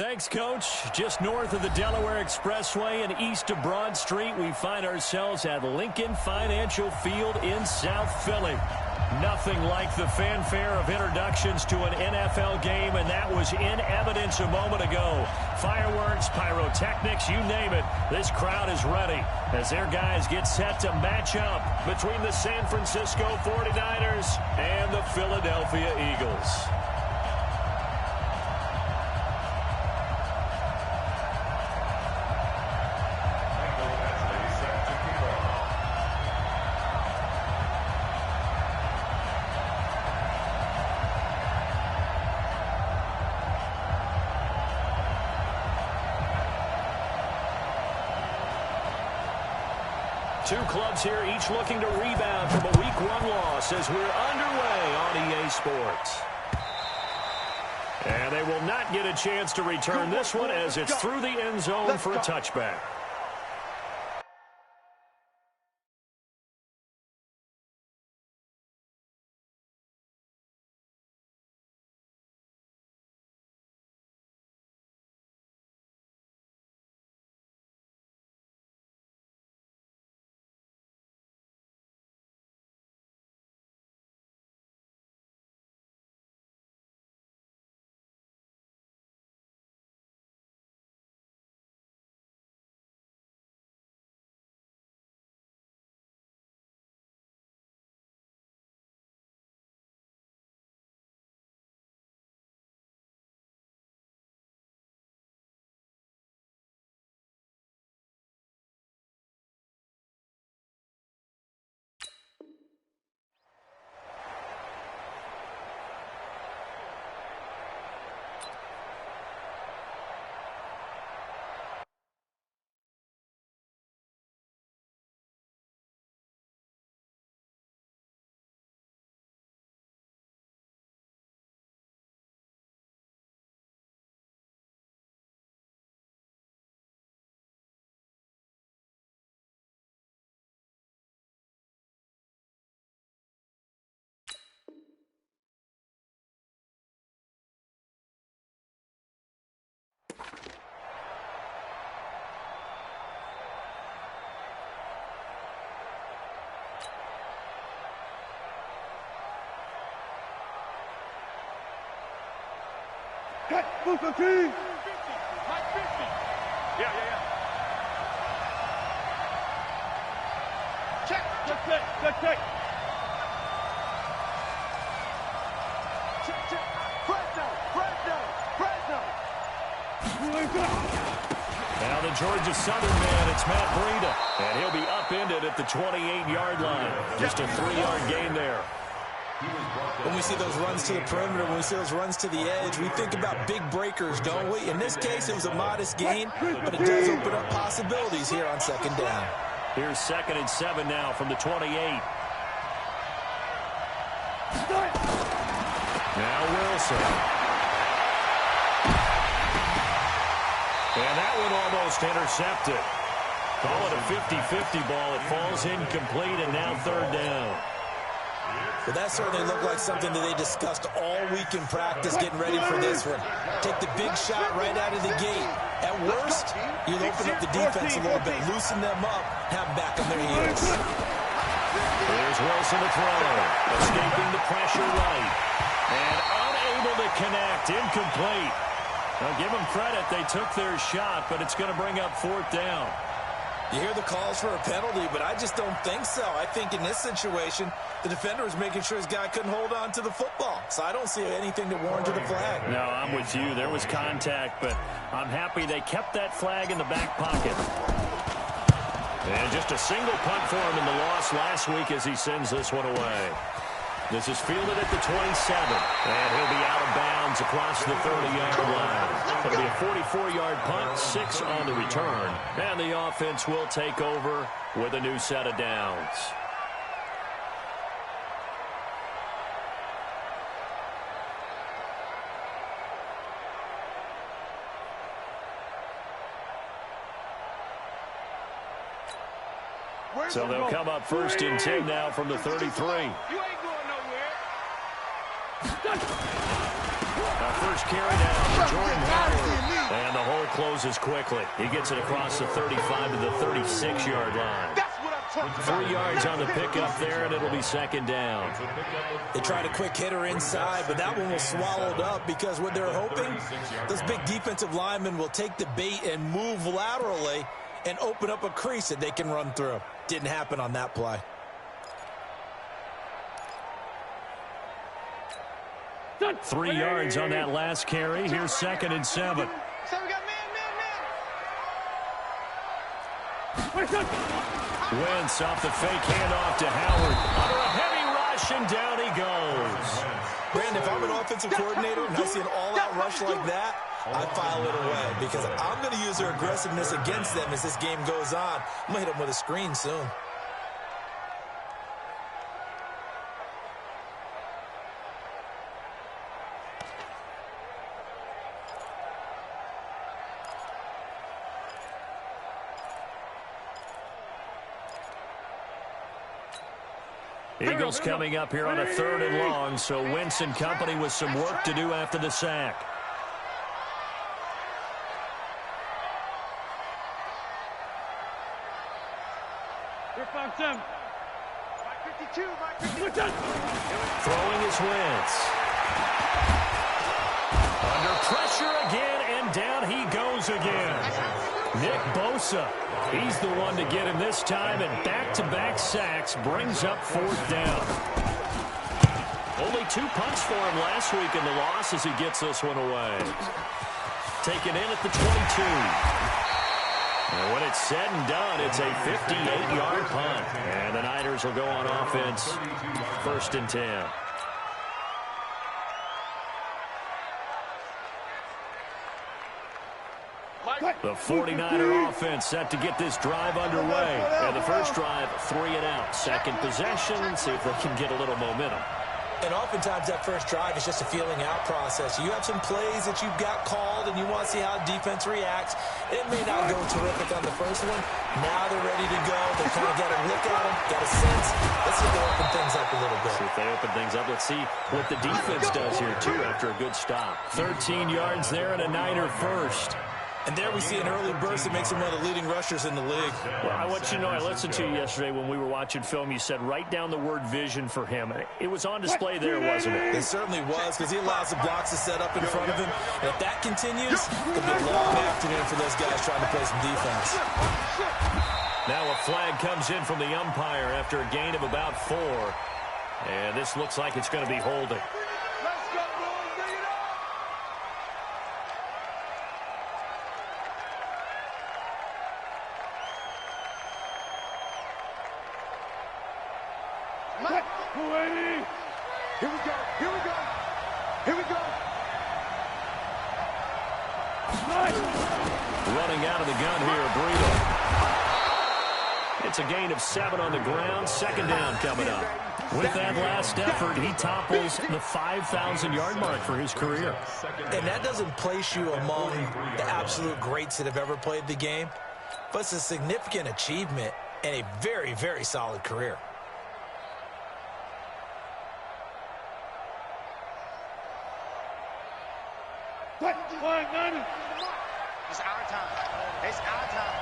Thanks, Coach. Just north of the Delaware Expressway and east of Broad Street, we find ourselves at Lincoln Financial Field in South Philly. Nothing like the fanfare of introductions to an NFL game, and that was in evidence a moment ago. Fireworks, pyrotechnics, you name it. This crowd is ready as their guys get set to match up between the San Francisco 49ers and the Philadelphia Eagles. Two clubs here, each looking to rebound from a Week 1 loss as we're underway on EA Sports. And they will not get a chance to return this one as it's through the end zone for a touchback. Cut, move the team. Yeah. Check. Check. Check. Fresno. Now the Georgia Southern man, it's Matt Breida. And he'll be upended at the 28-yard line. Just a 3-yard gain there. When we see those runs to the perimeter, when we see those runs to the edge, we think about big breakers, don't we? In this case, it was a modest gain, but it does open up possibilities here on second down. Here's 2nd and 7 now from the 28. Now Wilson. And that one almost intercepted. Call it a 50-50 ball. It falls incomplete, and now 3rd down. Well, that certainly looked like something that they discussed all week in practice, getting ready for this one. Take the big shot right out of the gate. At worst, you'll open up the defense a little bit, loosen them up, have them back on their heels. There's Wilson to throw. Escaping the pressure right. And unable to connect. Incomplete. Now, give them credit. They took their shot, but it's going to bring up 4th down. You hear the calls for a penalty, but I just don't think so. I think in this situation, the defender was making sure his guy couldn't hold on to the football. So I don't see anything that warranted a flag. No, I'm with you. There was contact, but I'm happy they kept that flag in the back pocket. And just a single punt for him in the loss last week as he sends this one away. This is fielded at the 27, and he'll be out of bounds across the 30-yard line. It'll be a 44-yard punt, 6 on the return, and the offense will take over with a new set of downs. So they'll come up 1st and 10 now from the 33. You ain't going nowhere. First carry down for Jordan Howard. And the hole closes quickly. He gets it across the 35 to the 36-yard line. 3 yards on the pickup there, and it'll be second down. They tried a quick hitter inside, but that one was swallowed up because what they're hoping, those big defensive linemen will take the bait and move laterally and open up a crease that they can run through. Didn't happen on that play. Done. 3 yards on that last carry. Here's 2nd and 7. Wentz off the fake handoff to Howard. Under a heavy rush, and down he goes. Brandon, if I'm an offensive coordinator and I see an all-out rush like that, I file it away because I'm going to use their aggressiveness against them as this game goes on. I'm going to hit them with a screen soon. Eagles coming up here on a 3rd and long, so Wentz and company with some work to do after the sack. Throwing is Wentz. Under pressure again, and down he goes again. Nick Bosa, he's the one to get him this time, and back-to-back sacks brings up 4th down. Only 2 punts for him last week in the loss as he gets this one away. Taken in at the 22. And when it's said and done, it's a 58-yard punt. And the Niners will go on offense, 1st and 10. The 49er offense set to get this drive underway. And the first drive, 3 and out. Second possession, see if they can get a little momentum. And oftentimes that first drive is just a feeling out process. You have some plays that you've got called and you want to see how defense reacts. It may not go terrific on the first one. Now they're ready to go. They kind of got a look at them, got a sense. Let's see if they open things up a little bit. See if they open things up. Let's see what the defense does here, too, after a good stop. 13 yards there and a Niner first. And there we see an early burst that makes him one of the leading rushers in the league. Well, I want you to know, I listened to you yesterday when we were watching film. You said write down the word vision for him. It was on display there, wasn't it? It certainly was, because he allows the blocks to set up in front of him. And if that continues, it'll be a long afternoon for those guys trying to play some defense. Now a flag comes in from the umpire after a gain of about 4. And this looks like it's going to be holding. Here we go. Here we go. Here we go. Running out of the gun here, Breida. It's a gain of 7 on the ground. 2nd down coming up. With that last effort, he topples the 5,000-yard mark for his career. And that doesn't place you among the absolute greats that have ever played the game, but it's a significant achievement and a very, very solid career. It's our time. It's our time.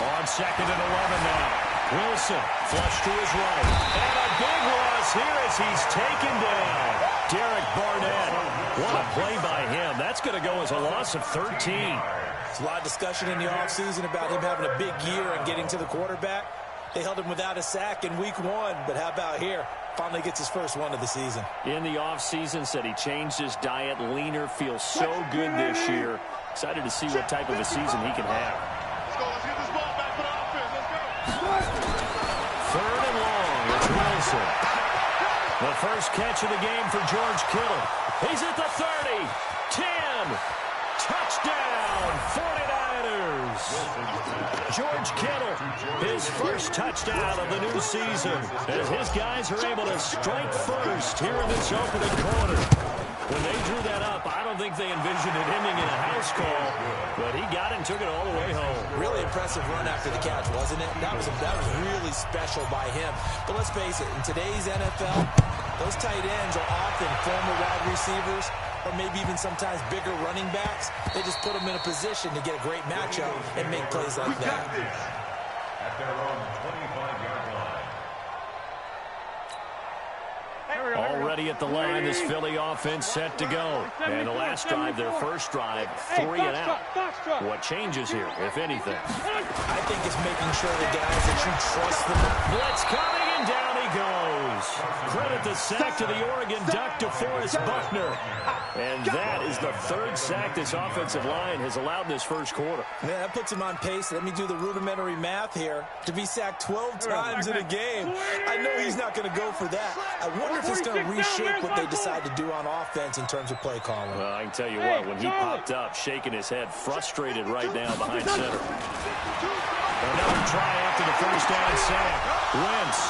On 2nd and 11 now. Wilson flush to his right. And a big loss here as he's taken down. Derek Barnett. What a play by him. That's going to go as a loss of 13. There's a lot of discussion in the offseason about him having a big year and getting to the quarterback. They held him without a sack in week 1, but how about here? Finally gets his first one of the season. In the offseason, said he changed his diet, leaner, feels so good this year. Excited to see what type of a season he can have. Let's go. Let's get this ball back for the offense. Let's go. 3rd and long. It's Wilson. The first catch of the game for George Kittle. He's at the 30. 10. Touchdown, 49ers. George Kittle, his first touchdown of the new season, as his guys are able to strike first here in this opening quarter. When they drew that up, I don't think they envisioned it ending in a house call, but he got it and took it all the way home. Really impressive run after the catch, wasn't it? That was really special by him. But let's face it, in today's NFL, Those tight ends are often former wide receivers or maybe even sometimes bigger running backs. They just put them in a position to get a great matchup and make plays like that. At their own 25-yard line. Already at the line, this Philly offense set to go. And the last drive, their first drive, 3 and out. What changes here, if anything? I think it's making sure the guys that you trust them. Blitz coming, and down he goes. Credit the sack to the Oregon Duck, DeForest Buckner. And that is the 3rd sack this offensive line has allowed in this first quarter. Yeah, that puts him on pace. Let me do the rudimentary math here. To be sacked 12 times in a game, I know he's not going to go for that. I wonder if it's going to reshape what they decide to do on offense in terms of play calling. Well, I can tell you what, when he popped up, shaking his head, frustrated right now behind center. Another try after the first down sack. Wentz.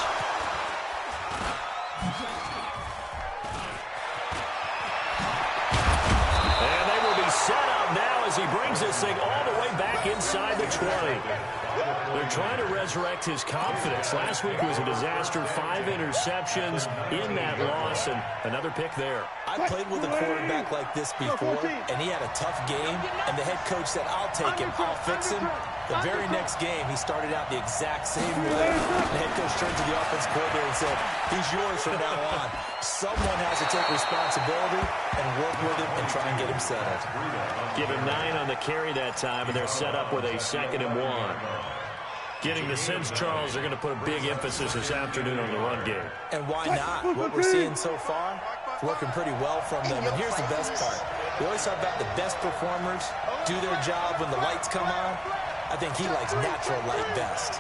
And they will be set up now as he brings this thing all the way back inside the 20. They're trying to resurrect his confidence. Last week was a disaster. 5 interceptions in that loss, and another pick there. I played with a quarterback like this before, and he had a tough game, and the head coach said, I'll take him, I'll fix him. The very next game, he started out the exact same way. The head coach turned to the offense coordinator and said, he's yours from now on. Someone has to take responsibility and work with him and try and get him settled. Give him 9 on the carry that time, and they're set up with a 2nd and 1. Getting the sense, Charles, they're going to put a big emphasis this afternoon on the run game. And why not? What we're seeing so far, working pretty well from them. And here's the best part. We always talk about the best performers do their job when the lights come on. I think he likes natural light best.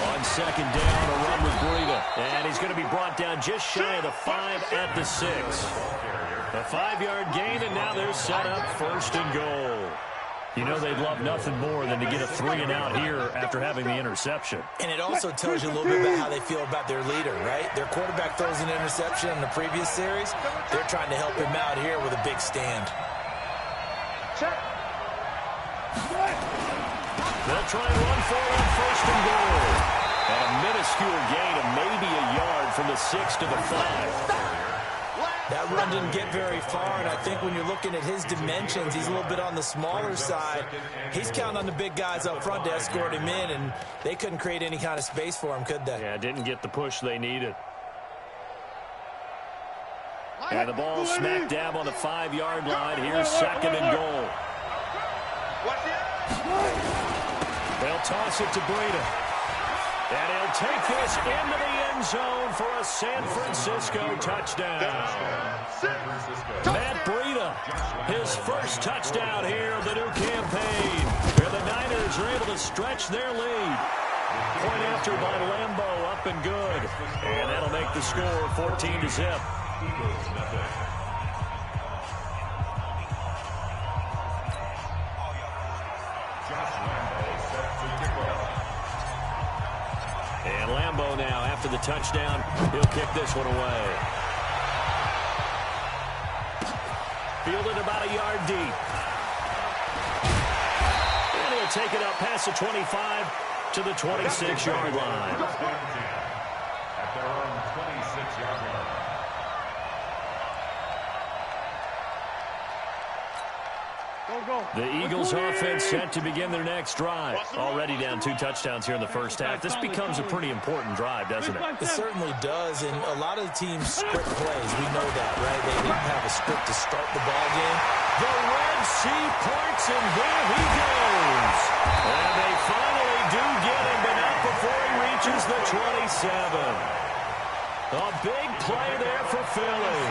On 2nd down, a run with Breida. And he's going to be brought down just shy of the 5 at the 6. A 5-yard gain, and now they're set up 1st and goal. You know they'd love nothing more than to get a 3 and out here after having the interception. And it also tells you a little bit about how they feel about their leader, right? Their quarterback throws an interception in the previous series. They're trying to help him out here with a big stand. They'll try and run for it on 1st and goal. And a minuscule gain of maybe a yard from the 6 to the 5. That run didn't get very far, and I think when you're looking at his dimensions, he's a little bit on the smaller side. He's counting on the big guys up front to escort him in, and they couldn't create any kind of space for him, could they? Yeah, didn't get the push they needed. And the ball smack dab on the 5-yard line. Here's 2nd and goal. They'll toss it to Breida. And he'll take this into the end zone for a San Francisco touchdown. Matt Breida, his first touchdown here of the new campaign. And the Niners are able to stretch their lead. Point after by Lambeau, up and good. And that'll make the score 14-0. And Lambeau now, after the touchdown, he'll kick this one away. Fielded about a yard deep. And he'll take it up past the 25 to the 26-yard line. At their own 26-yard line. The Eagles offense set to begin their next drive. Already down 2 touchdowns here in the first half. This becomes a pretty important drive, doesn't it? It certainly does, and a lot of the teams script plays. We know that, right? They didn't have a script to start the ball game. The Red Sea parts, and there he goes. And they finally do get him, but not before he reaches the 27. A big play there for Philly.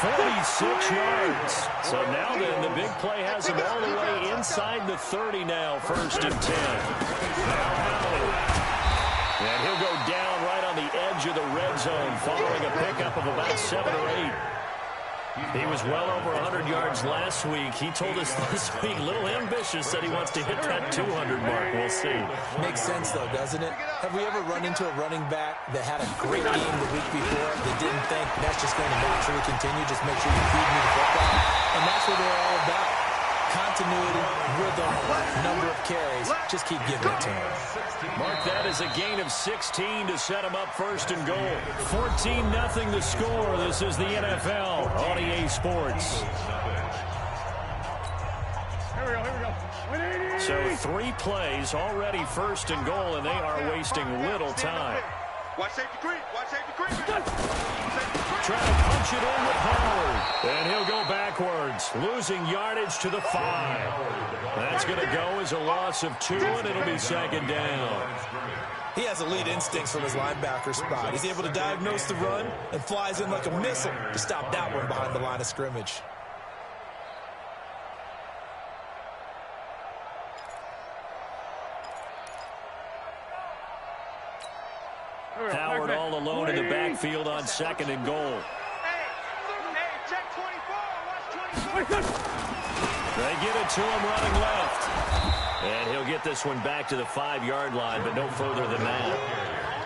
46 yards. So now then, the big play has him all the way inside the 30 now, 1st and 10. Now Howard. And he'll go down right on the edge of the red zone following a pickup of about 7 or 8. He was well over 100 yards last week. He told us this week, a little ambitious, that he wants to hit that 200 mark. We'll see. Makes sense, though, doesn't it? Have we ever run into a running back that had a great game the week before that didn't think that's just going to naturally continue? Just make sure you feed me the football. And that's what they're all about. Continuity, rhythm, number of carries. Just keep giving it to him. Mark that is a gain of 16 to set him up first and goal. 14-0 the score. This is the NFL on EA Sports. Here we go. So 3 plays already first and goal, and they are wasting little time. Watch safety creep. Trying to punch it in with Howard. And he'll go backwards, losing yardage to the 5. That's going to go as a loss of 2, and it'll be second down. He has elite instincts from his linebacker spot. He's able to diagnose the run and flies in like a missile to stop that one behind the line of scrimmage. Howard all alone in the backfield on second and goal. Hey, check 24. Watch 24. They get it to him running left. And he'll get this one back to the 5-yard line, but no further than that.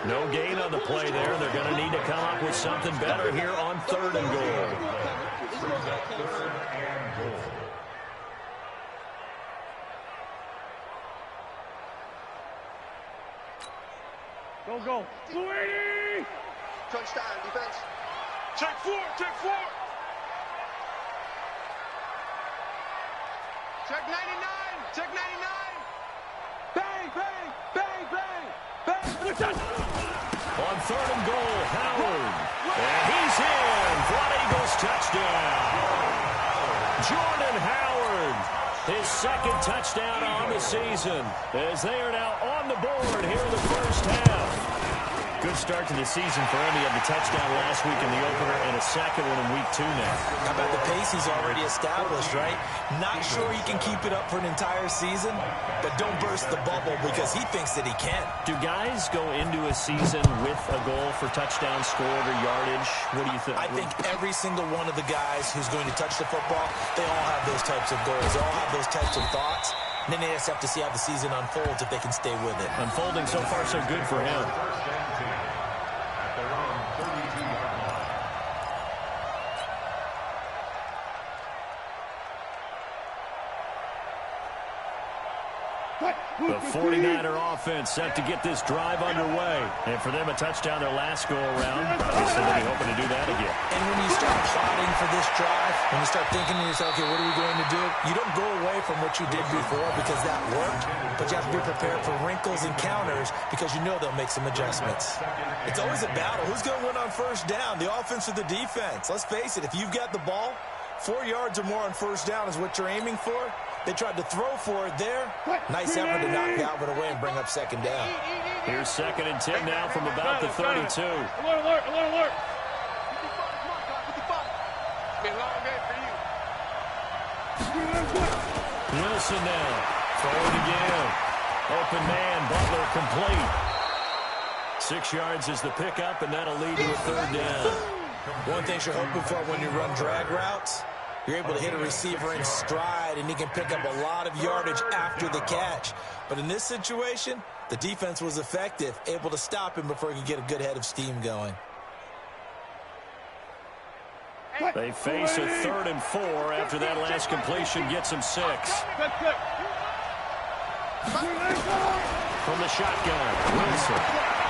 No gain on the play there. They're going to need to come up with something better here on 3rd and goal. Go. Blue 80. Touchdown, defense. Check 4. Check 99. Check 99. Bang. On 3rd and goal, Howard. And he's in for an Eagles touchdown. Jordan Howard, his 2nd touchdown on the season, as they are now on the board here in the first half. Good start to the season for him. He had the touchdown last week in the opener and a second one in week 2 now. How about the pace he's already established, right? Not sure he can keep it up for an entire season, but don't burst the bubble because he thinks that he can. Do guys go into a season with a goal for touchdown scored or yardage? What do you think? I think every single one of the guys who's going to touch the football, they all have those types of goals. They all have those types of thoughts. And then they just have to see how the season unfolds if they can stay with it. Unfolding so far so good for him. The 49er offense set to get this drive underway. And for them, a touchdown their last go-around. Obviously, they'll be hoping to do that again. And when you start plotting for this drive, when you start thinking to yourself, okay, what are we going to do? You don't go away from what you did before because that worked, but you have to be prepared for wrinkles and counters because you know they'll make some adjustments. It's always a battle. Who's going to win on first down, the offense or the defense? Let's face it, if you've got the ball, 4 yards or more on first down is what you're aiming for. They tried to throw for it there. Nice effort to knock Galvin away and bring up second down. Here's 2nd and 10 now from about the 32. Alert. It's been a long day for you. Wilson now. Throwing again. Open man. Butler complete. 6 yards is the pickup, and that'll lead to a 3rd down. One thing you're hoping for when you run drag routes, you're able to hit a receiver in stride, and he can pick up a lot of yardage after the catch. But in this situation, the defense was effective, able to stop him before he could get a good head of steam going. They face a 3rd and 4 after that last completion gets him 6. From the shotgun, Wilson.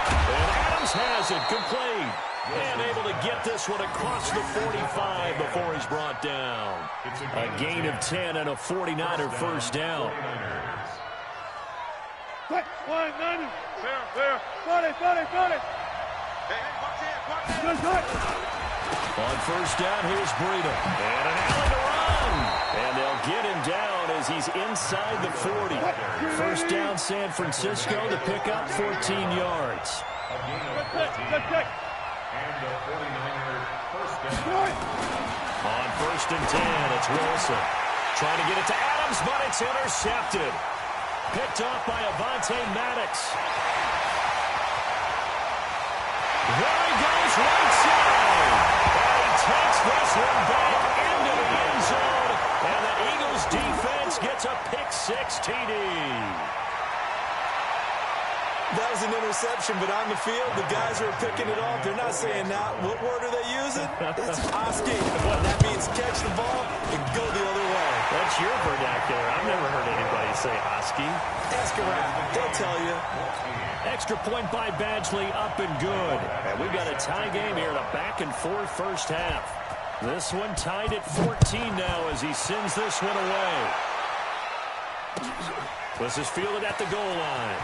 And Adams has it, complete. And able to get this one across the 45 before he's brought down. A gain of 10 and a 49er first down. Fair. 40. On first down, here's Breida. And an alley to run. And they'll get him down as he's inside the 40. First down, San Francisco to pick up 14 yards. Good. On 1st and 10, it's Wilson. Trying to get it to Adams, but it's intercepted. Picked off by Avonte Maddox. There he goes, right side. And he takes this one back into the end zone. And the Eagles defense gets a pick-6 TD. That was an interception, but on the field, the guys who are picking it off, they're not saying that. What word are they using? It's hosky. That means catch the ball and go the other way. That's your vernacular. I've never heard anybody say hosky. Ask around. They'll tell you. Extra point by Badgley, up and good. And we've got a tie game here in a back-and-forth first half. This one tied at 14 now as he sends this one away. This is fielded at the goal line.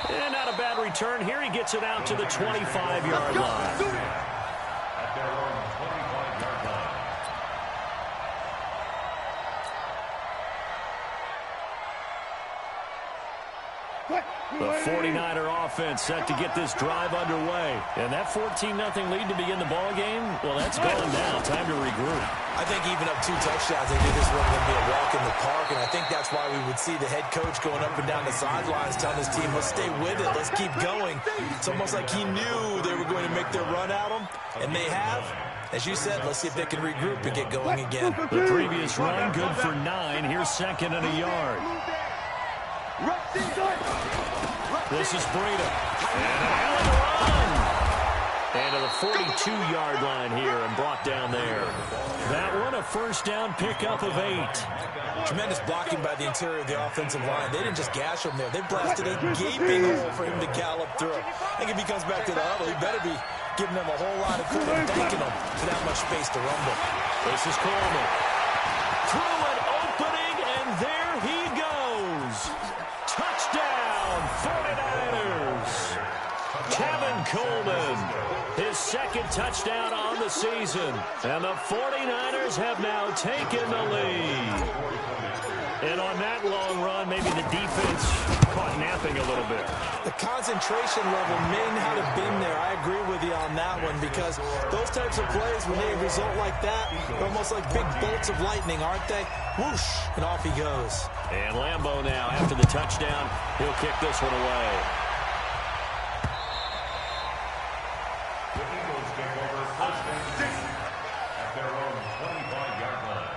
And not a bad return here. He gets it out to the 25-yard line. At their own 25-yard line. The 49er offense set to get this drive underway. And that 14-0 lead to begin the ball game, well, that's gone now. Time to regroup. I think even up 2 touchdowns, they knew this wasn't going to be a walk in the park, and I think that's why we would see the head coach going up and down the sidelines telling his team, let's stay with it, let's keep going. It's almost like he knew they were going to make their run at him, and they have. As you said, let's see if they can regroup and get going again. The previous run, good for 9. Here's second and a yard. This is Breida. And a hell of a run. And to the 42-yard line here and brought down there. That one, a first down pickup of 8. Tremendous blocking by the interior of the offensive line. They didn't just gash him there. They blasted a gaping hole for him to gallop through. I think if he comes back to the huddle, he better be giving them a whole lot of credit, thanking them for that much space to rumble. This is Coleman. Through an opening, and there he goes. Touchdown, 49ers. Kevin Coleman, his second touchdown on the season. And the 49ers have now taken the lead. And on that long run, maybe the defense caught napping a little bit. The concentration level may not have been there. I agree with you on that one, because those types of plays, when they result like that, they're almost like big bolts of lightning, aren't they? Whoosh, and off he goes. And Lambeau now, after the touchdown, he'll kick this one away. The Eagles take over first and 6 at their own 25-yard line.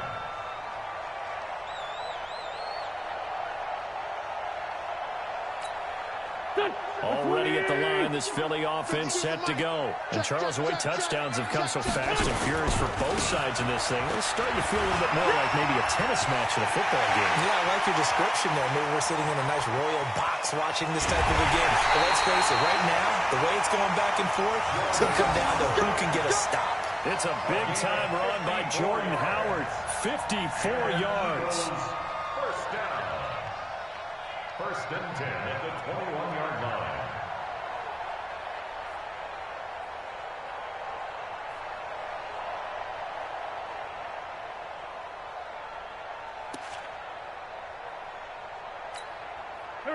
Already at the line, this Philly offense set to go. And Charles, the way touchdowns have come so fast and furious for both sides in this thing, it's starting to feel a little bit more like maybe a tennis match in a football game. Yeah, I like your description there. Maybe we're sitting in a nice royal box watching this type of a game. But let's face it, right now, the way it's going back and forth, it's going to come down to who can get a stop. It's a big-time run by Jordan Howard, 54 yards. First down. First and 10 at the 21-yard line.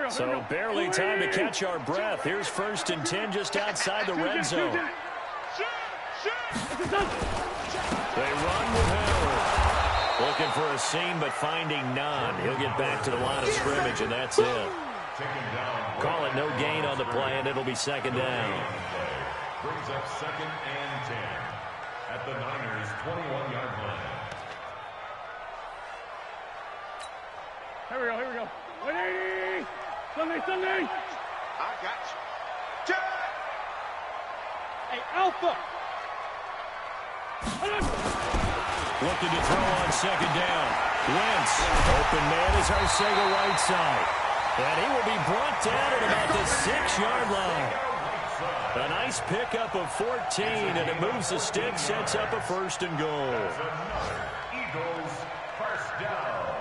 So barely time to catch our breath. Here's first and 10 just outside the red zone. They run with Howard. Looking for a seam, but finding none. He'll get back to the line of scrimmage, and that's it. Call it no gain on the play, and it'll be second down. Brings up second and 10 at the Niners' 21-yard line. Here we go. 180! Sunday! I got you. Hey, Alpha! Looking to throw on second down. Wentz, open man is Arcega right side. And he will be brought down at about the 6-yard line. A nice pickup of 14, and it moves the stick, sets up a first and goal. Eagles first down.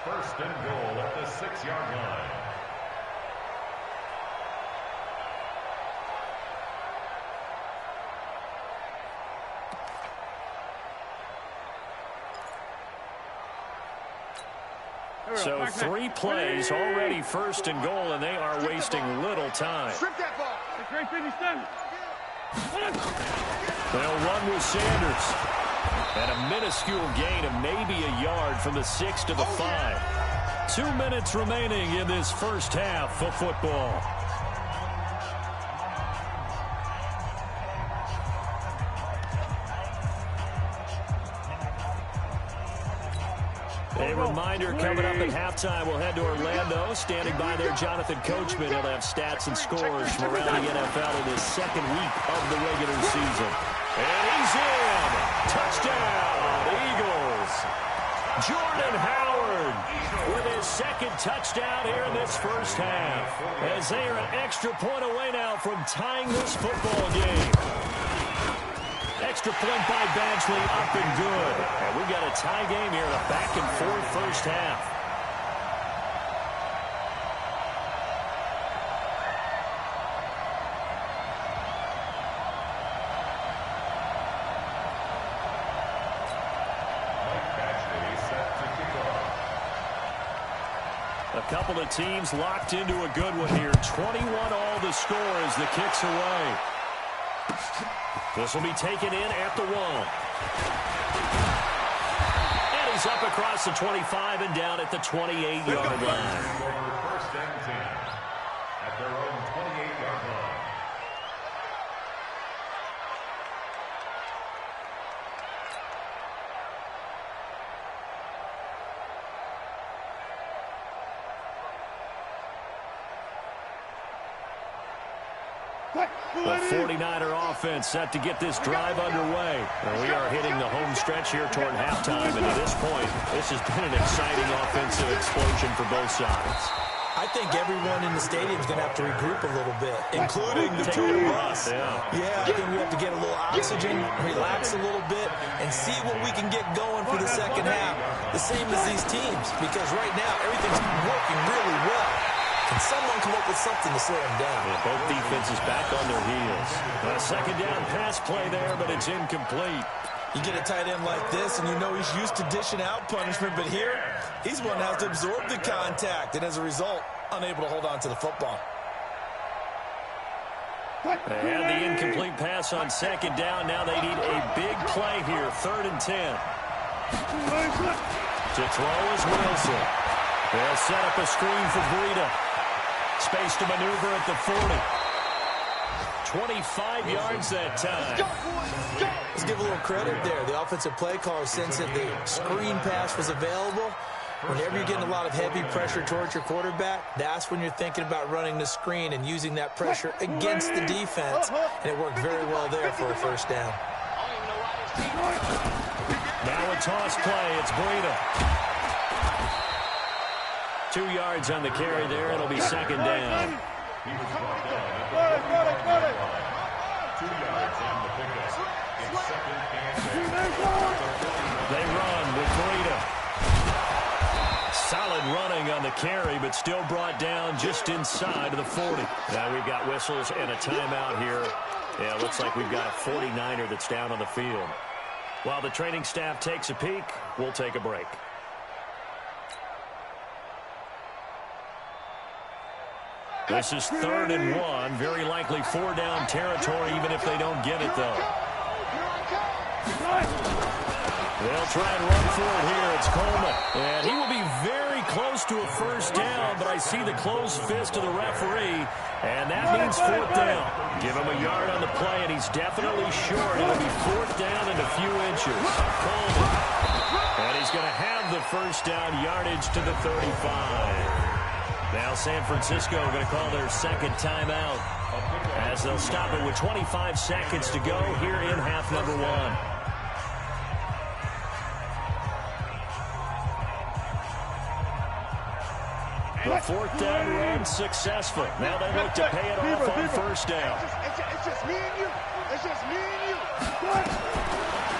First and goal at the 6-yard line. So 3 plays, already first and goal, and they are wasting little time. Strip that ball. They'll run with Sanders. And a minuscule gain of maybe a yard from the 6 to the 5. 2 minutes remaining in this first half of football. They were reminder, coming up at halftime, we'll head to Orlando. Standing by there, Jonathan Coachman. He'll have stats and scores from around the NFL in his second week of the regular season. And he's in. Touchdown, Eagles. Jordan Howard with his second touchdown here in this first half, as they are an extra point away now from tying this football game. Extra point by Badgley, up and good. And we've got a tie game here in a back-and-forth first half. A couple of teams locked into a good one here. 21 all the score as the kick's away. This will be taken in at the 1. And he's up across the 25 and down at the 28-yard line. First and 10 at their own 28-yard line. The 49er offense set to get this drive underway. We are hitting the home stretch here toward halftime, and at this point, this has been an exciting offensive explosion for both sides. I think everyone in the stadium is going to have to regroup a little bit, including the two of us. Yeah, I think we have to get a little oxygen, relax a little bit, and see what we can get going for the second half. The same as these teams, because right now, everything's working really well. Can someone come up with something to slow them down? Yeah, both defenses back on their heels. A second down pass play there, but it's incomplete. You get a tight end like this, and you know he's used to dishing out punishment, but here, he's one that has to absorb the contact, and as a result, unable to hold on to the football. They had the incomplete pass on second down. Now they need a big play here, 3rd and 10. To throw is Wilson. They'll set up a screen for Breida. Space to maneuver at the 40. 25 yards that time. Let's give a little credit there. The offensive play caller sensed that the screen pass was available. Whenever you're getting a lot of heavy pressure towards your quarterback, that's when you're thinking about running the screen and using that pressure against the defense. And it worked very well there for a first down. Now a toss play. It's Breida. 2 yards on the carry there. It'll be second down. He was brought down at the 2 yards on the pickup. It's second and 10. They run with Breida. Solid running on the carry, but still brought down just inside of the 40. Now we've got whistles and a timeout here. Yeah, it looks like we've got a 49er that's down on the field. While the training staff takes a peek, we'll take a break. This is 3rd and 1. Very likely 4-down territory, even if they don't get it, though. They'll try and run for it here. It's Coleman. And he will be very close to a first down, but I see the closed fist of the referee, and that means 4th down. Give him a yard on the play, and he's definitely short. It'll be 4th down in a few inches. Coleman. And he's going to have the first down, yardage to the 35. Now San Francisco going to call their second timeout as they'll stop it with 25 seconds to go here in half number 1. The 4th down run successful. Now they look to pay it off on first down. It's just me and you. It's just me and you.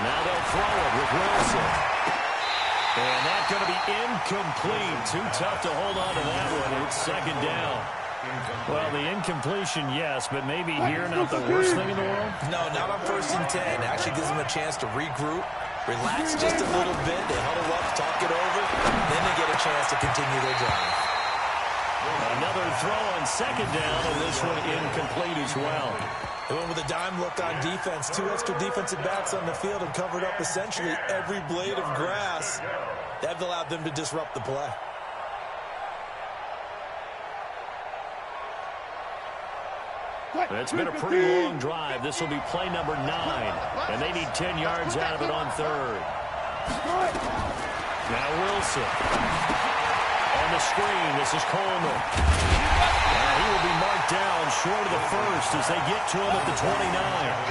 Now they'll throw it with Wilson. And that's going to be incomplete. Too tough to hold on to that one. It's second down. Well, the incompletion, yes, but maybe here not the worst thing in the world? No, not on 1st and 10. Actually gives them a chance to regroup, relax just a little bit. They huddle up, talk it over, then they get a chance to continue their drive. Another throw on second down, and this one incomplete as well. They went with a dime look on defense. 2 extra defensive backs on the field and covered up essentially every blade of grass. That allowed them to disrupt the play. It's been a pretty long drive. This will be play number 9, and they need 10 yards out of it on 3rd. Now Wilson. On the screen, this is Coleman. He will be marked down short of the first as they get to him at the 29.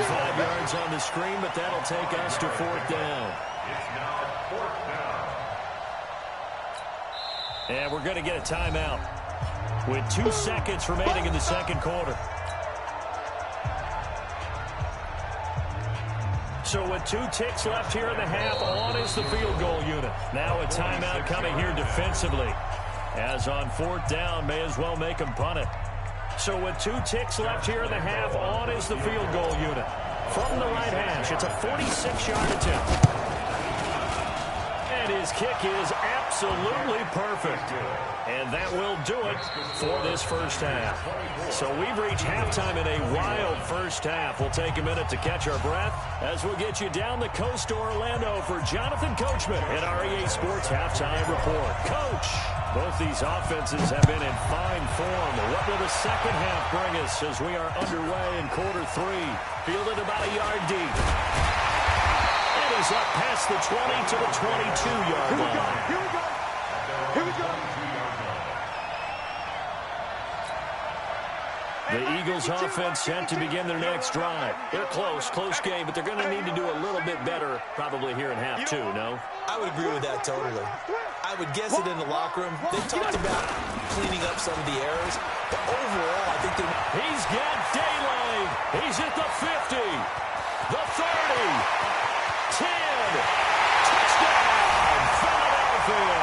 5 yards on the screen, but that'll take us to 4th down. It's now 4th down. And we're going to get a timeout with 2 seconds remaining in the second quarter. So with 2 ticks left here in the half, on is the field goal unit. Now a timeout coming here defensively. As on 4th down, may as well make them punt it. So with 2 ticks left here in the half, on is the field goal unit. From the right hash, it's a 46-yard attempt. And his kick is absolutely perfect. And that will do it for this first half. So we've reached halftime in a wild first half. We'll take a minute to catch our breath as we'll get you down the coast to Orlando for Jonathan Coachman in our EA Sports Halftime Report. Coach, both these offenses have been in fine form. What will the second half bring us as we are underway in quarter 3? Fielded about a yard deep. And he's up past the 20 to the 22-yard line. Here we go. Here we go. The Eagles offense set to begin their next drive. They're close game, but they're going to need to do a little bit better probably here in half 2, no? I would agree with that totally. I would guess it in the locker room. They talked about cleaning up some of the errors, but overall, I think they... He's got daylight. He's at the 50, the 30, 10. Touchdown, Philadelphia.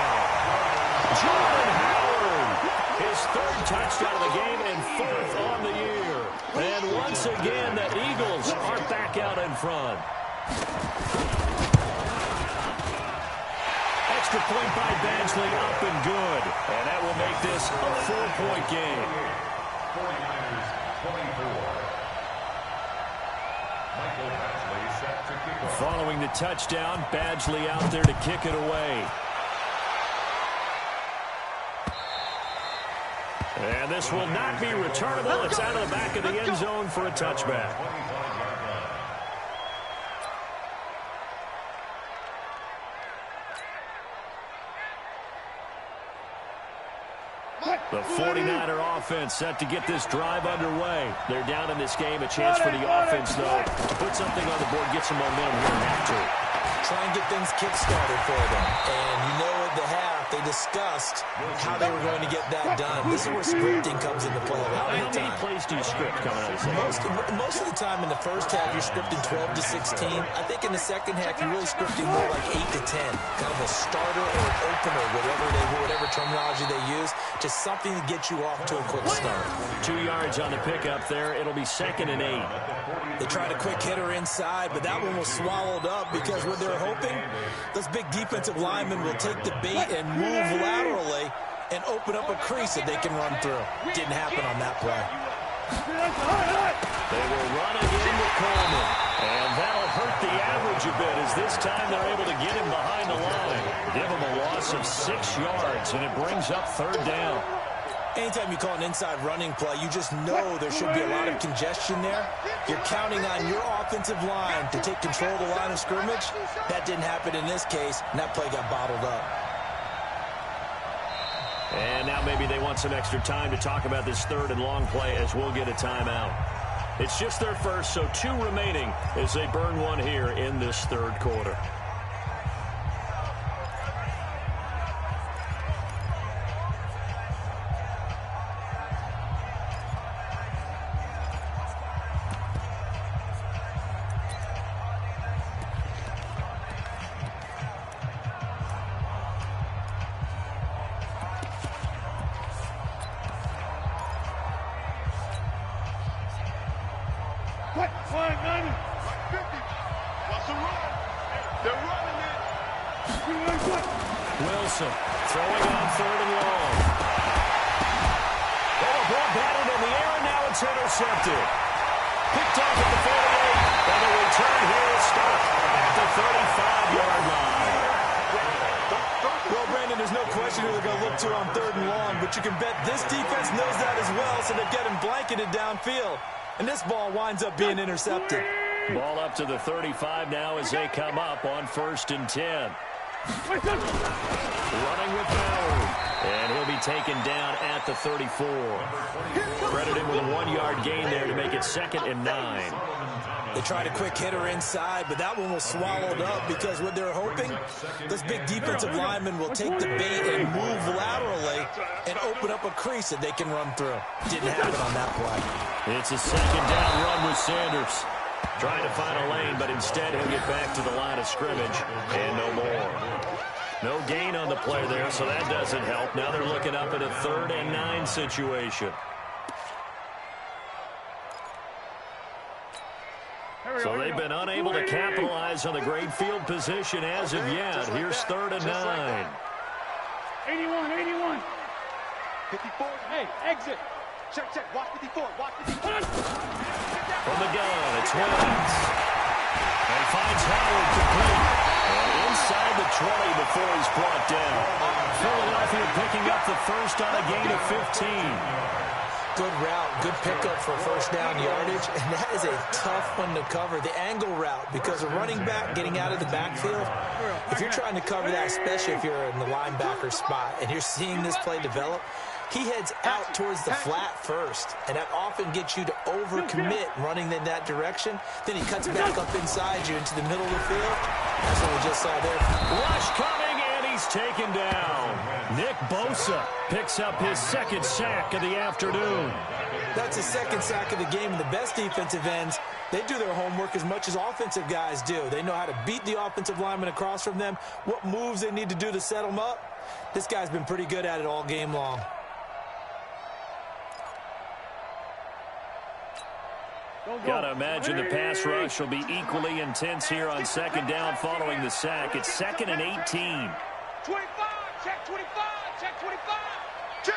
Jordan Howard, his 3rd touchdown of the game and 4th on the year. And once again, the Eagles are back out in front. Extra point by Badgley, up and good. And that will make this a 4-point game. 49ers 24. Michael Badgley set to kick off. Following the touchdown, Badgley out there to kick it away. And this will not be returnable. It's out of the back of the end zone for a touchback. The 49er offense set to get this drive underway. They're down in this game. A chance for the offense, though, to put something on the board, get some momentum here in half 2. Try and get things kick-started for them. And you know at the half, they discussed how they were going to get that done. This is where scripting comes into play a lot of the time. How many plays do you script coming out of the second? Most of the time in the first half, you're scripting 12 to 16. I think in the second half, you're really scripting more like 8 to 10. Kind of a starter or an opener, whatever terminology they use. Just something to get you off to a quick start. 2 yards on the pickup there. It'll be 2nd and 8. They tried a quick hitter inside, but that one was swallowed up because what they're hoping, those big defensive linemen will take the bait and move laterally and open up a crease that they can run through. Didn't happen on that play. They will run again with Coleman. And that'll hurt the average a bit as this time they're able to get him behind the line. Give him a loss of 6 yards, and it brings up 3rd down. Anytime you call an inside running play, you just know there should be a lot of congestion there. You're counting on your offensive line to take control of the line of scrimmage. That didn't happen in this case, and that play got bottled up. And now maybe they want some extra time to talk about this 3rd and long play as we'll get a timeout. It's just their first, so 2 remaining as they burn one here in this 3rd quarter. Wilson throwing on 3rd and long. Oh, ball batted in the air, and now it's intercepted. Picked off at the 48, and the return here is stopped at the 35-yard line. Well, Brandon, there's no question who they're going to look to on 3rd and long, but you can bet this defense knows that as well, so they're getting blanketed downfield. And this ball winds up being intercepted. Ball up to the 35 now as they come up on 1st and 10. Running with Howard. And he'll be taken down at the 34. Credited with a 1-yard gain there to make it 2nd and 9. They tried a quick hitter inside, but that one was swallowed up because what they're hoping, those big defensive linemen will take the bait and move laterally and open up a crease that they can run through. Didn't happen on that play. It's a 2nd down run with Sanders. Trying to find a lane, but instead he'll get back to the line of scrimmage and no more. No gain on the play there, so that doesn't help. Now they're looking up at a 3rd and 9 situation. So they've been unable to capitalize on the great field position as of yet. Here's 3rd and 9. 81, 81. 54. Hey, exit. Check, check. Watch 54. Watch 54. From the gun, it's Wentz. And finds Howard complete. And inside the 20 before he's brought down. Philadelphia picking up the first on a gain of 15. Good route, good pickup for first down yardage, and that is a tough one to cover, the angle route, because a running back getting out of the backfield, if you're trying to cover that, especially if you're in the linebacker spot, and you're seeing this play develop, he heads out towards the flat first, and that often gets you to overcommit running in that direction. Then he cuts back up inside you into the middle of the field. That's what we just saw there. Rush coming, and he's taken down. Nick Bosa picks up his 2nd sack of the afternoon. That's his 2nd sack of the game, and the best defensive ends, they do their homework as much as offensive guys do. They know how to beat the offensive lineman across from them, what moves they need to do to set them up. This guy's been pretty good at it all game long. Gotta imagine the pass rush will be equally intense here on 2nd down following the sack. It's 2nd and 18. 25. Check 25. Check 25. Check.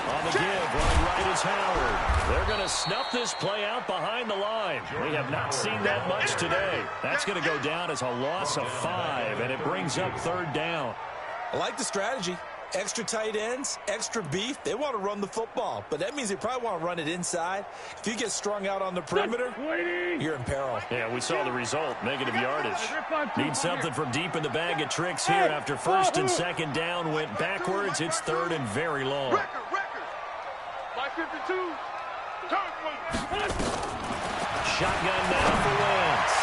On the give, running right is Howard. They're going to snuff this play out behind the line. We have not seen that much today. That's going to go down as a loss of 5, and it brings up 3rd down. I like the strategy. Extra tight ends, extra beef. They want to run the football, but that means they probably want to run it inside. If you get strung out on the perimeter, you're in peril. Yeah, we saw the result, negative yardage. Need something from deep in the bag of tricks here after 1st and 2nd down went backwards. It's 3rd and very long. Record. By 52. Shotgun now for Wentz.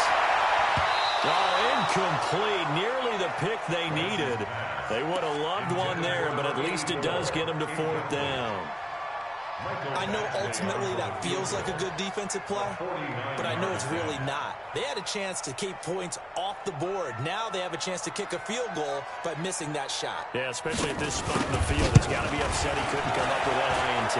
Oh, incomplete. Nearly the pick they needed. They would have loved one there, but at least it does get them to 4th down. I know ultimately that feels like a good defensive play, but I know it's really not. They had a chance to keep points off the board. Now they have a chance to kick a field goal by missing that shot. Yeah, especially at this spot in the field. It's got to be upset he couldn't come up with that INT.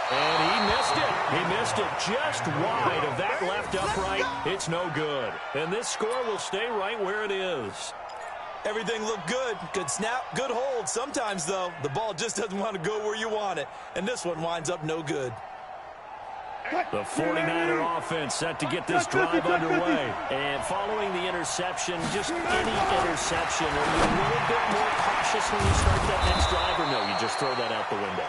And he missed it. He missed it just wide of that left upright. It's no good. And this score will stay right where it is. Everything looked good. Good snap, good hold. Sometimes, though, the ball just doesn't want to go where you want it. And this one winds up no good. The 49er offense set to get this drive underway. And following the interception, just any interception, are you a little bit more cautious when you start that next drive, or no, you just throw that out the window?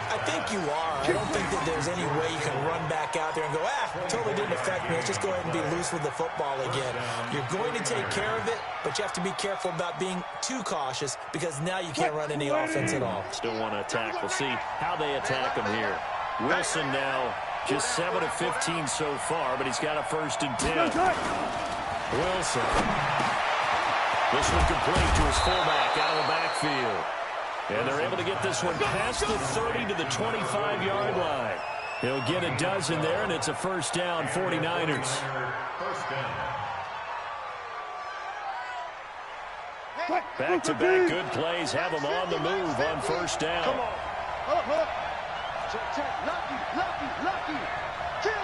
I think you are. I don't think that there's any way you can run back out there and go, totally didn't affect me. Let's just go ahead and be loose with the football again. You're going to take care of it, but you have to be careful about being too cautious because now you can't run any offense at all. Still want to attack. We'll see how they attack him here. Wilson now just 7 of 15 so far, but he's got a 1st and 10. Wilson. This one complete to his fullback out of the backfield. And they're able to get this one past the 30 to the 25-yard line. He'll get a dozen there, and it's a 1st down, 49ers. Back-to-back good plays have them on the move on 1st down. Come on. Hold up. Check. Lucky. Kill.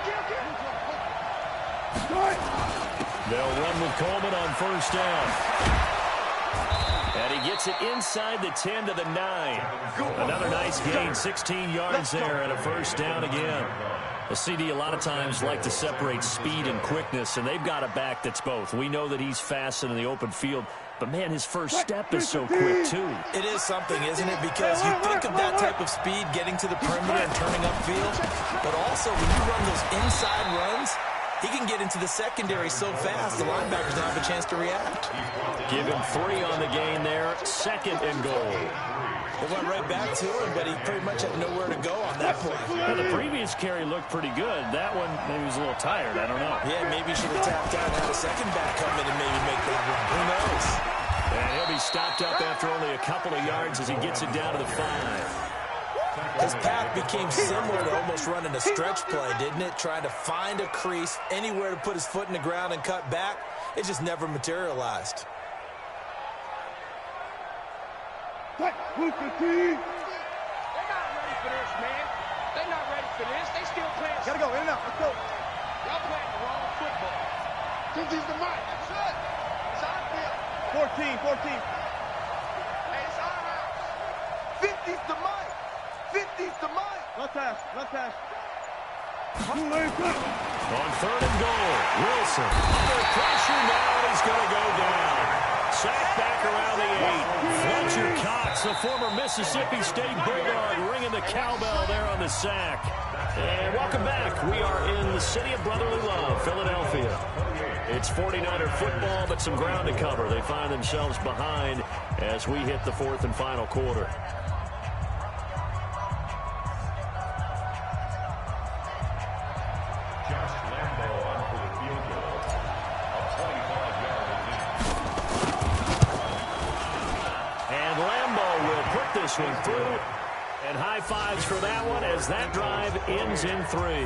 They'll run with Coleman on 1st down. And he gets it inside the 10 to the 9. Another nice gain, 16 yards there, and a 1st down again. The CD a lot of times like to separate speed and quickness, and they've got a back that's both. We know that he's fast in the open field, but, man, his first step is so quick, too. It is something, isn't it? Because you think of that type of speed getting to the perimeter and turning upfield, but also when you run those inside runs, He can get into the secondary so fast, the linebackers don't have a chance to react. Give him 3 on the gain there. 2nd and goal. They went right back to him, but he pretty much had nowhere to go on that play. Well, the previous carry looked pretty good. That one, maybe he was a little tired. I don't know. Yeah, maybe he should have tapped out and had a second back come in and maybe make that run. Who knows? And he'll be stopped up after only a couple of yards as he gets it down to the 5. His path became similar to almost running a stretch play, didn't it? Trying to find a crease, anywhere to put his foot in the ground and cut back. It just never materialized. They're not ready for this, man. They're not ready for this. They still playing. Gotta go, in and out. Let's go. Y'all playing the wrong football. 50's the mic. That's it. It's our field. 14. Hey, it's our house. 50's the mic. 50's the mic. Left hash. On 3rd and goal, Wilson under pressure now, and he's going to go down. Sacked back around the 8. Fletcher Cox, the former Mississippi State Bulldog, ringing the cowbell there on the sack. And welcome back. We are in the city of brotherly love, Philadelphia. It's 49er football, but some ground to cover. They find themselves behind as we hit the 4th and final quarter. This one through, and high fives for that one as that drive ends in 3.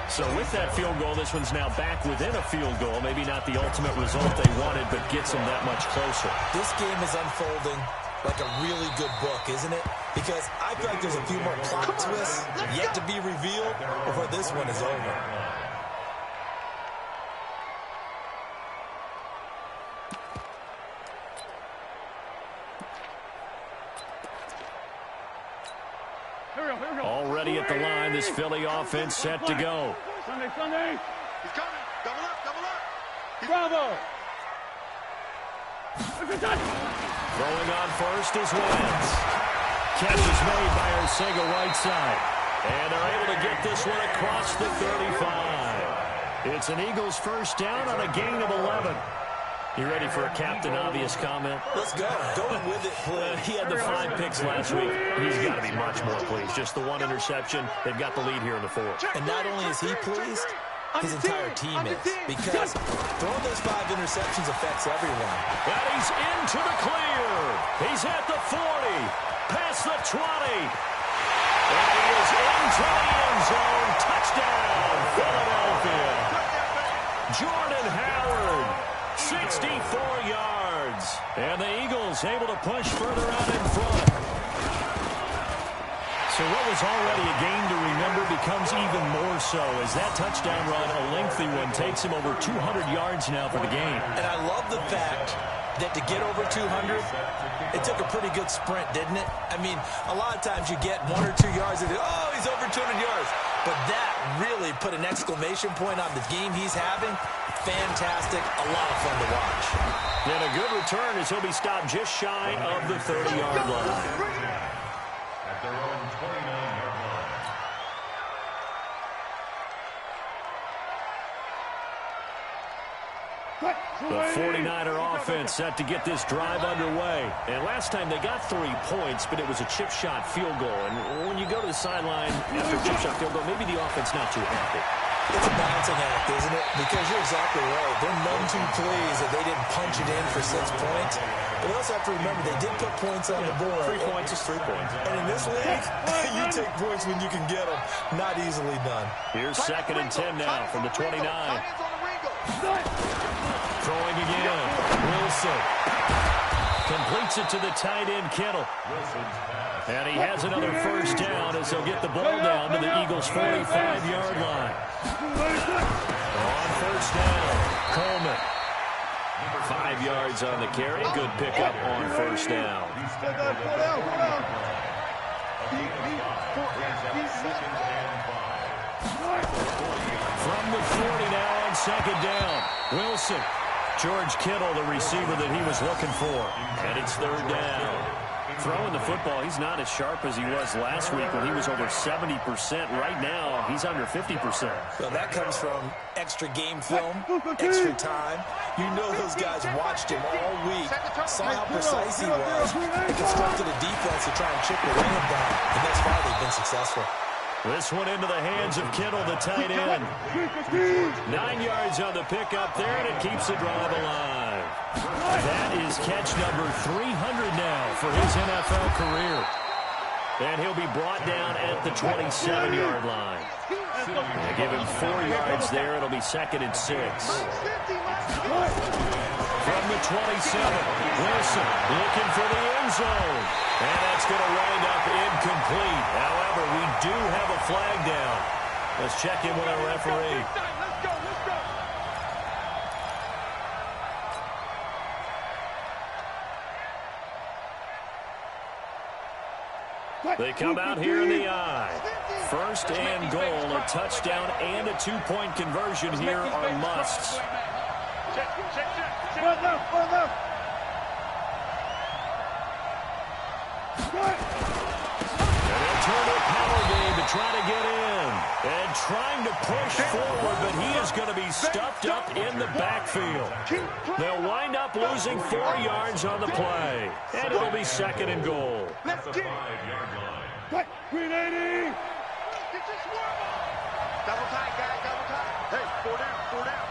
So with that field goal, this one's now back within a field goal. Maybe not the ultimate result they wanted, but gets them that much closer. This game is unfolding like a really good book, isn't it? Because I feel like there's a few more plot twists yet to be revealed before this one is over. Already at the line, this Philly offense set to go. Sunday. He's coming. Double up. Bravo. Throwing on first is Wentz. Catch is made by Arcega-Whiteside. And they're able to get this one across the 35. It's an Eagles first down on a gain of 11. You ready for a Captain Obvious comment? Let's go. Go with it, please. He had the 5 picks last week. He's got to be much more pleased. Just the 1 interception. They've got the lead here in the 4th. And not only is he pleased, his entire team is. Because throwing those 5 interceptions affects everyone. And he's into the clear. He's at the 40. Past the 20. And he is into the end zone. Touchdown, Philadelphia. Jordan Howard. 64 yards. And the Eagles able to push further out in front. So what was already a game to remember becomes even more so as that touchdown run, a lengthy one, takes him over 200 yards now for the game. And I love the fact that to get over 200, it took a pretty good sprint, didn't it? I mean, a lot of times you get 1 or 2 yards and oh, he's over 200 yards. But that really put an exclamation point on the game he's having. Fantastic. A lot of fun to watch. And a good return as he'll be stopped just shy of the 30-yard line. At their own 29-yard line. The 49er offense set to get this drive underway. And last time they got 3 points, but it was a chip shot field goal. And when you go to the sideline after a chip shot field goal, maybe the offense not too happy. It's a balancing act, isn't it? Because you're exactly right. They're none too pleased that they didn't punch it in for 6 points. But we also have to remember they did put points on the board. 3 points is 3 points. And in this league, you take points when you can get them. Not easily done. Here's 2nd and 10 now from the 29. Throwing again. Wilson completes it to the tight end, Kittle. And he has another first down as they'll get the ball down to the Eagles' 45-yard line. On first down, Coleman. 5 yards on the carry. Good pickup on first down. From the 40 now on 2nd down. Wilson. George Kittle, the receiver that he was looking for. And it's 3rd down. throwing the football, he's not as sharp as he was last week when he was over 70%. Right now, he's under 50%. Well, that comes from extra game film, extra time. You know those guys watched him all week, saw how precise he was, and constructed a defense to try and chip away at that. And thus far, they've been successful. This one into the hands of Kittle, the tight end. 9 yards on the pickup there, and it keeps the drive alive. That is catch number 300 now for his NFL career. And he'll be brought down at the 27-yard line. They give him 4 yards there. It'll be 2nd and 6. From the 27, Wilson looking for the end zone. And that's going to wind up incomplete. However, we do have a flag down. Let's check in with our referee. They come out here in the eye. 1st and goal, a touchdown and a 2-point conversion here are musts. And they'll turn a power game to try to get in. And trying to push forward, but he is going to be stuffed up in the backfield. They'll wind up losing 4 yards on the play. And it'll be 2nd and goal. Let's get 5-yard line. 380. double tight, guys, double tight. Hey, 4 down, 4 down.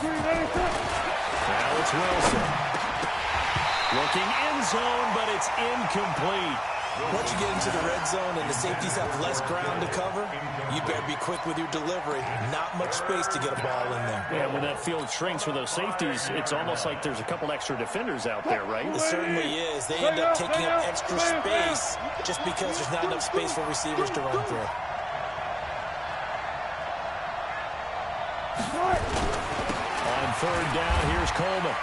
386. Now it's Wilson. Looking end zone, but it's incomplete. Once you get into the red zone and the safeties have less ground to cover, you better be quick with your delivery. Not much space to get a ball in there. Yeah, when that field shrinks with those safeties, it's almost like there's a couple extra defenders out there, right? It certainly is. They end up taking up extra space just because there's not enough space for receivers to run through. On 3rd down, here's Coleman.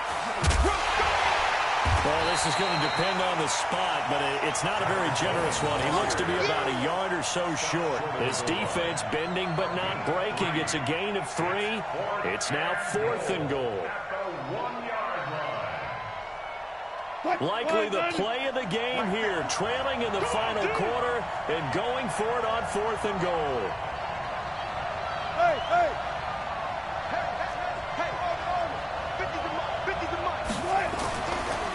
Well, this is going to depend on the spot, but it's not a very generous one. He looks to be about a yard or so short. His defense bending but not breaking. It's a gain of 3. It's now 4th and goal. Likely the play of the game here, trailing in the final quarter and going for it on 4th and goal. Hey, hey.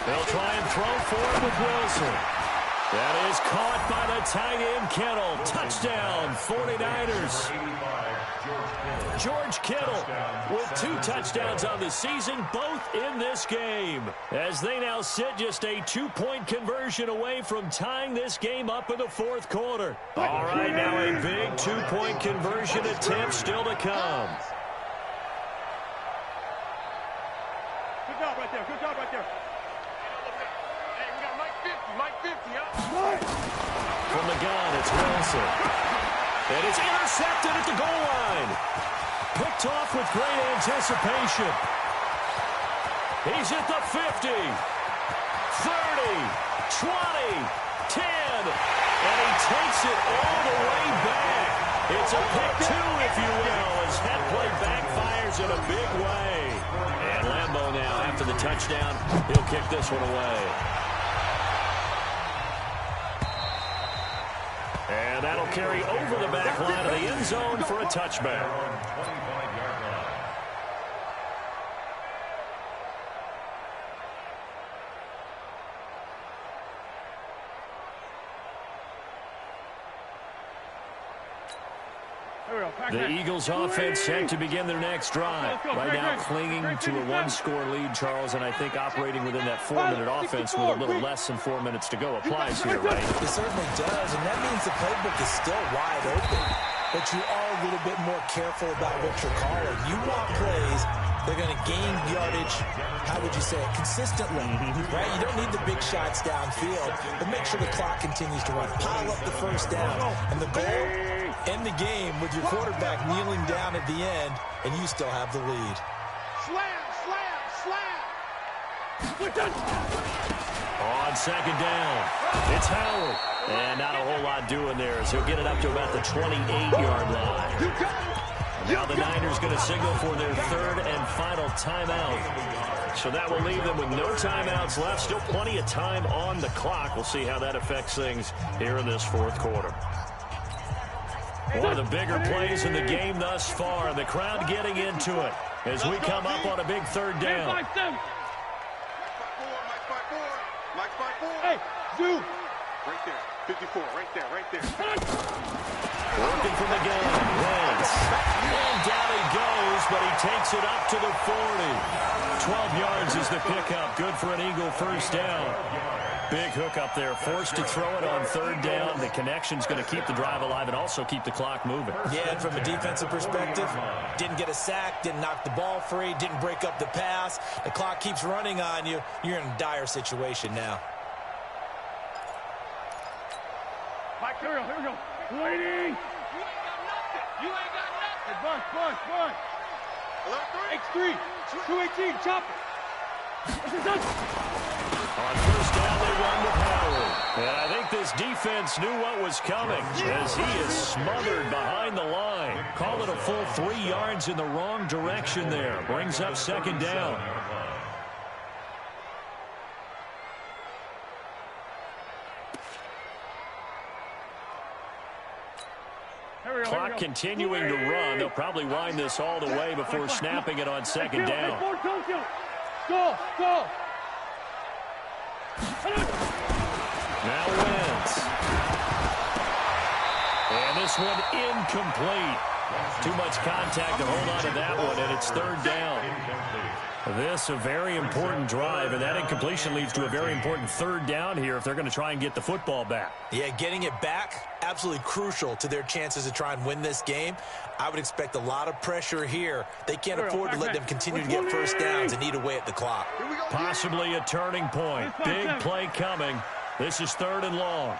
They'll try and throw forward with Wilson. That is caught by the tight end, Kittle. Touchdown, 49ers. George Kittle with 2 touchdowns on the season, both in this game. As they now sit just a 2-point conversion away from tying this game up in the 4th quarter. All right, now a big 2-point conversion attempt still to come. Good job right there. Good job right there. Hey, we got Mike 50, huh? From the gun, it's Wilson. And it's intercepted at the goal line. Picked off with great anticipation. He's at the 50, 30, 20, 10. And he takes it all the way back. It's a pick 2, if you will, as that play backfires in a big way. And Lambeau now, after the touchdown, he'll kick this one away. And that'll carry over the back line of the end zone for a touchback. The Eagles offense set to begin their next drive. Right now clinging to a 1-score lead, Charles, and I think operating within that 4-minute offense with a little less than 4 minutes to go applies here, right? It certainly does, and that means the playbook is still wide open. But you are a little bit more careful about what you're calling. You want plays, they're going to gain yardage, how would you say it, consistently, right? You don't need the big shots downfield, but make sure the clock continues to run. Pile up the first down, and the goal, end the game with your quarterback kneeling down at the end, and you still have the lead. Slam, slam, slam. On 2nd down, it's Howard. And not a whole lot doing there as he'll get it up to about the 28-yard line. Now the Niners going to signal for their 3rd and final timeout. So that will leave them with no timeouts left. Still plenty of time on the clock. We'll see how that affects things here in this fourth quarter. One of the bigger plays in the game thus far. The crowd getting into it as we come up on a big third down. Hey, Zoo. Right there. 54, right there, right there. Working from the gun. Wentz. And down he goes, but he takes it up to the 40. 12 yards is the pickup. Good for an Eagle first down. Big hook up there. Forced to throw it on third down. The connection's going to keep the drive alive and also keep the clock moving. Yeah, and from a defensive perspective, didn't get a sack, didn't knock the ball free, didn't break up the pass. The clock keeps running on you. You're in a dire situation now. Mike, here we go. Waiting. You ain't got nothing. Hey, bunch. X3. 218. Chop it. On first down, they run with Howard. And I think this defense knew what was coming as he is smothered behind the line. Call it a full 3 yards in the wrong direction there. Brings up second down. Clock continuing to run. They'll probably wind this all the way before snapping it on second down. Go. Now Wentz. And this one incomplete. Too much contact to hold on to that one, and it's third down. This a very important drive, and that incompletion leads to a very important third down here if they're going to try and get the football back. Yeah, getting it back, absolutely crucial to their chances to try and win this game. I would expect a lot of pressure here. They can't afford to let them continue to get first downs and eat away at the clock. Possibly a turning point. Big play coming. This is third and long.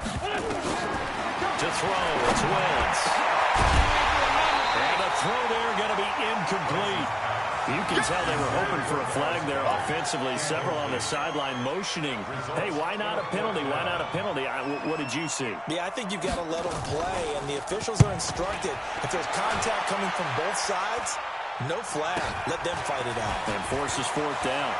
To throw, it's Wentz. And the throw there going to be incomplete. You can tell they were hoping for a flag there offensively. Several on the sideline motioning. Hey, why not a penalty? Why not a penalty? What did you see? Yeah, I think you've got to let them play, and the officials are instructed. If there's contact coming from both sides, no flag. Let them fight it out. And forces fourth down.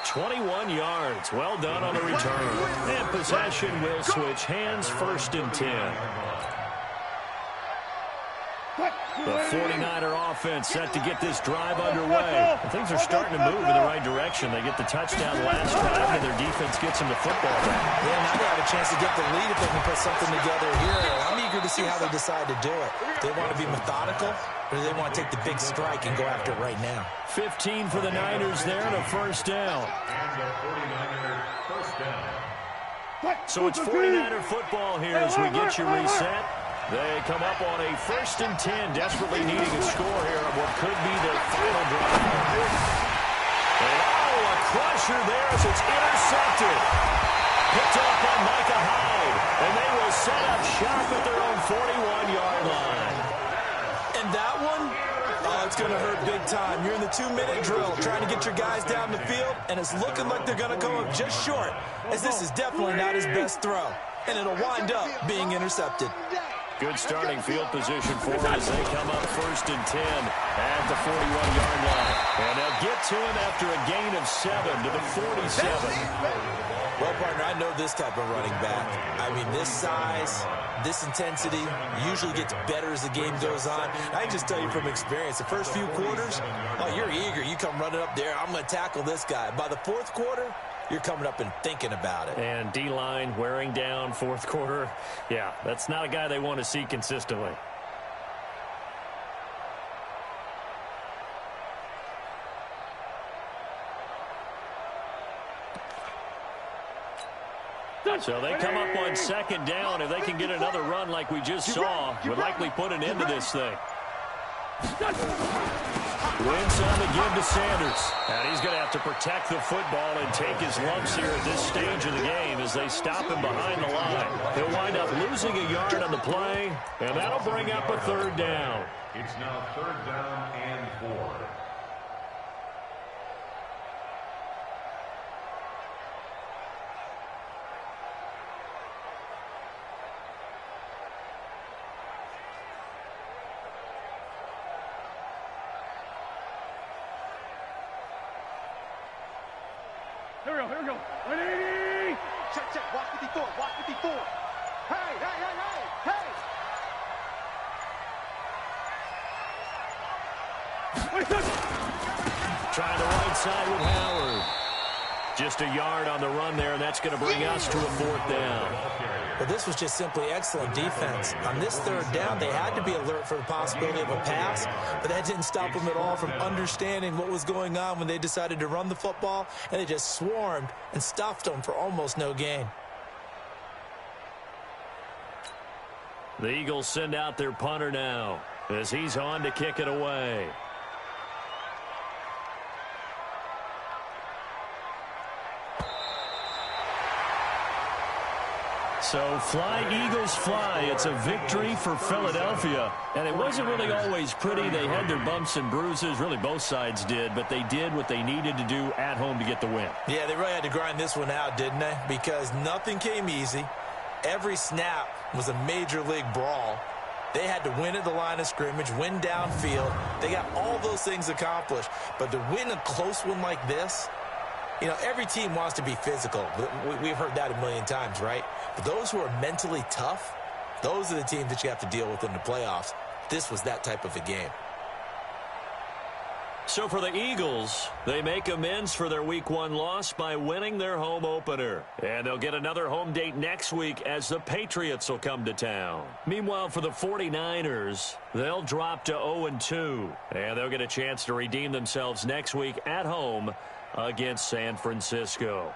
21 yards. Well done on the return. And possession will switch hands, first and 10. The 49er offense set to get this drive underway. Things are starting to move in the right direction. They get the touchdown last drive, and their defense gets them the football back. Yeah, now they have a chance to get the lead if they can put something together here. I'm eager to see how they decide to do it. Do they want to be methodical, or do they want to take the big strike and go after it right now? 15 for the Niners there and a first down. So it's 49er football here as we get you reset. They come up on a first and 10, desperately needing a score here on what could be their final drive. And a crusher there as it's intercepted. Picked up by Micah Hyde, and they will set up shop at their own 41-yard line. And that one, it's going to hurt big time. You're in the 2-minute drill trying to get your guys down the field, and it's looking like they're going to come up just short, as this is definitely not his best throw. And it'll wind up being intercepted. Good starting field position for them as they come up first and 10 at the 41-yard line. And they'll get to him after a gain of 7 to the 47. Well, partner, I know this type of running back. I mean, this size, this intensity usually gets better as the game goes on. I can just tell you from experience, the first few quarters, oh, you're eager. You come running up there, I'm going to tackle this guy. By the fourth quarter, you're coming up and thinking about it. And D-line wearing down fourth quarter. Yeah, that's not a guy they want to see consistently. So they come up on second down. If they can get another run like we just saw, would likely put an end to this thing. Wentz on the give to Sanders. And he's going to have to protect the football and take his lumps here at this stage of the game as they stop him behind the line. He'll wind up losing a yard on the play, and that'll bring up a third down. It's now third down and 4. Here we go, here we go. 180. Check. Watch 54. Watch 54. Hey. Trying the right side with Howard. Just a yard on the run there, and that's going to bring us to a 4th down. Well, this was just simply excellent defense. On this 3rd down, they had to be alert for the possibility of a pass, but that didn't stop them at all from understanding what was going on when they decided to run the football, and they just swarmed and stuffed them for almost no gain. The Eagles send out their punter now as he's on to kick it away. So fly, Eagles, fly. It's a victory for Philadelphia. And it wasn't really always pretty. They had their bumps and bruises. Really, both sides did. But they did what they needed to do at home to get the win. Yeah, they really had to grind this one out, didn't they? Because nothing came easy. Every snap was a major league brawl. They had to win at the line of scrimmage, win downfield. They got all those things accomplished. But to win a close one like this, you know, every team wants to be physical. We've heard that a million times, right? But those who are mentally tough, those are the teams that you have to deal with in the playoffs. This was that type of a game. So for the Eagles, they make amends for their Week 1 loss by winning their home opener. And they'll get another home date next week as the Patriots will come to town. Meanwhile, for the 49ers, they'll drop to 0-2. And they'll get a chance to redeem themselves next week at home against San Francisco.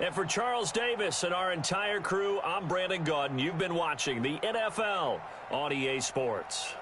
And for Charles Davis and our entire crew, I'm Brandon Gaudin. You've been watching the NFL on EA Sports.